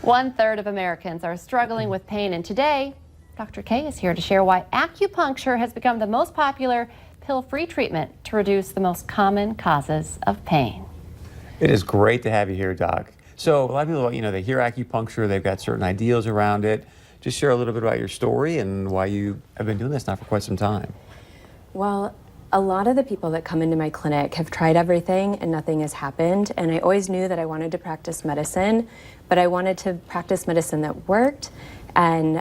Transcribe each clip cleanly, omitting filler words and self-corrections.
1/3 of Americans are struggling with pain, and today, Dr. K is here to share why acupuncture has become the most popular pill-free treatment to reduce the most common causes of pain. It is great to have you here, Doc. So a lot of people, they hear acupuncture, they've got certain ideals around it. Just share a little bit about your story and why you have been doing this now for quite some time. Well, a lot of the people that come into my clinic have tried everything and nothing has happened. And I always knew that I wanted to practice medicine, but I wanted to practice medicine that worked and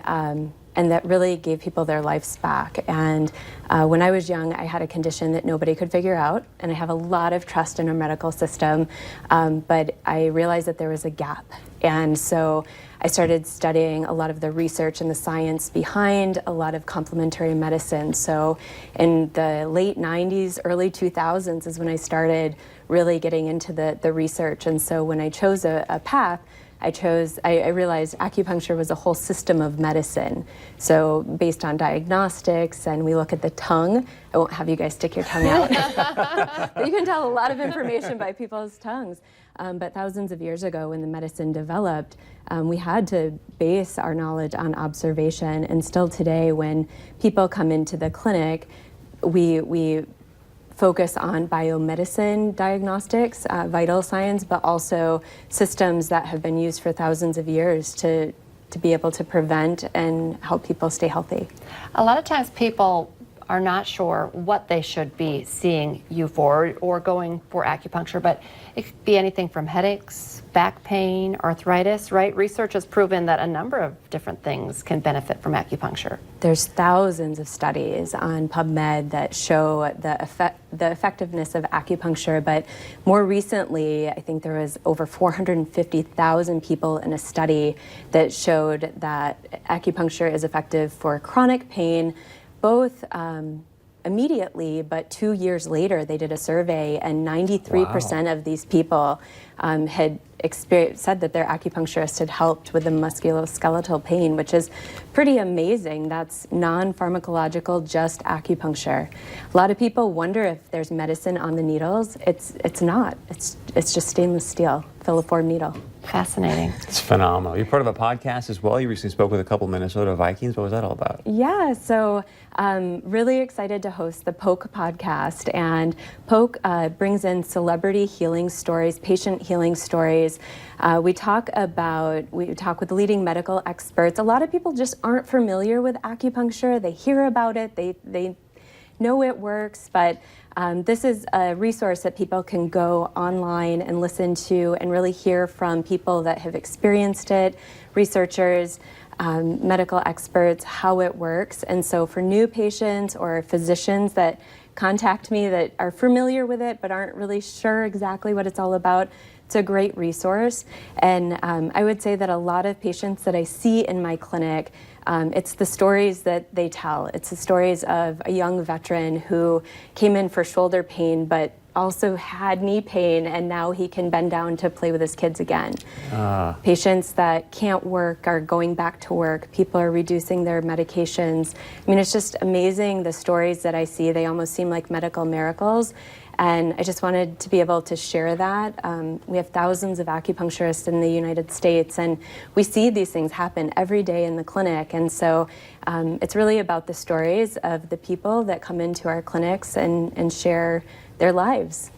that really gave people their lives back. And when I was young, I had a condition that nobody could figure out, and I have a lot of trust in our medical system, but I realized that there was a gap. And so I started studying a lot of the research and the science behind a lot of complementary medicine. So in the late 90s, early 2000s is when I started really getting into the research. And so when I chose a path, I realized acupuncture was a whole system of medicine. So based on diagnostics, and we look at the tongue. I won't have you guys stick your tongue out. But you can tell a lot of information by people's tongues. But thousands of years ago when the medicine developed, we had to base our knowledge on observation. And still today, when people come into the clinic, we focus on biomedicine diagnostics, vital signs, but also systems that have been used for thousands of years to be able to prevent and help people stay healthy. A lot of times people are not sure what they should be seeing you for or going for acupuncture, but it could be anything from headaches, back pain, arthritis, right? Research has proven that a number of different things can benefit from acupuncture. There's thousands of studies on PubMed that show the effectiveness of acupuncture, but more recently, I think there was over 450,000 people in a study that showed that acupuncture is effective for chronic pain, both immediately, but 2 years later, they did a survey, and 93% of these people had said that their acupuncturist had helped with the musculoskeletal pain, which is pretty amazing. That's non-pharmacological, just acupuncture. A lot of people wonder if there's medicine on the needles. It's not. It's just stainless steel, filiform needle. Fascinating. It's phenomenal. You're part of a podcast as well. You recently spoke with a couple Minnesota Vikings. What was that all about? Yeah, so really excited to host the Poke podcast. And Poke brings in celebrity healing stories, patient healing stories. We talk with leading medical experts. A lot of people just aren't familiar with acupuncture. They hear about it, they know it works, but this is a resource that people can go online and listen to and really hear from people that have experienced it, researchers, medical experts, how it works. And so for new patients or physicians that contact me that are familiar with it but aren't really sure exactly what it's all about, it's a great resource. And I would say that a lot of patients that I see in my clinic, it's the stories that they tell. It's the stories of a young veteran who came in for shoulder pain but also had knee pain, and now he can bend down to play with his kids again. Patients that can't work are going back to work. People are reducing their medications. I mean, it's just amazing the stories that I see. They almost seem like medical miracles. And I just wanted to be able to share that. We have thousands of acupuncturists in the United States, and we see these things happen every day in the clinic. And so it's really about the stories of the people that come into our clinics and share their lives.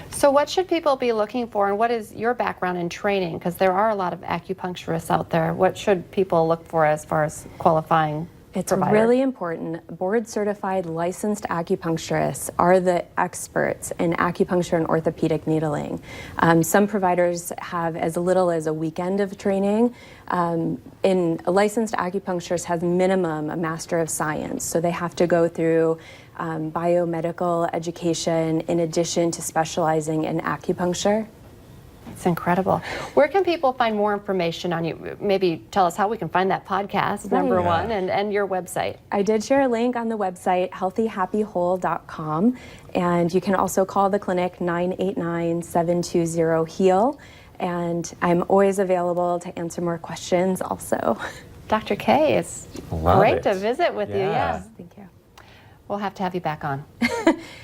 So what should people be looking for, and what is your background in training? Because there are a lot of acupuncturists out there. What should people look for as far as qualifying? It's really important. Board-certified licensed acupuncturists are the experts in acupuncture and orthopedic needling. Some providers have as little as a weekend of training. A licensed acupuncturist has minimum a Master of Science, so they have to go through biomedical education in addition to specializing in acupuncture. It's incredible. Where can people find more information on you? Maybe tell us how we can find that podcast, number one, and your website. I did share a link on the website, healthyhappywhole.com, and you can also call the clinic 989-720-HEAL, and I'm always available to answer more questions also. Dr. K, it's great to visit with you. Yes. Thank you. We'll have to have you back on.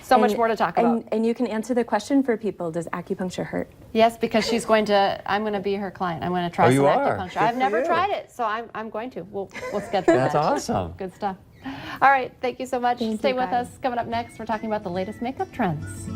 So much more to talk about. And you can answer the question for people, does acupuncture hurt? Yes, because I'm going to be her client. I'm going to try Oh, some you are? acupuncture. Good I've for never you. tried it, so I'm going to. We'll schedule That's that. awesome. Good stuff. All right, thank you so much. Thank Stay you, with guys. us. Coming up next, we're talking about the latest makeup trends.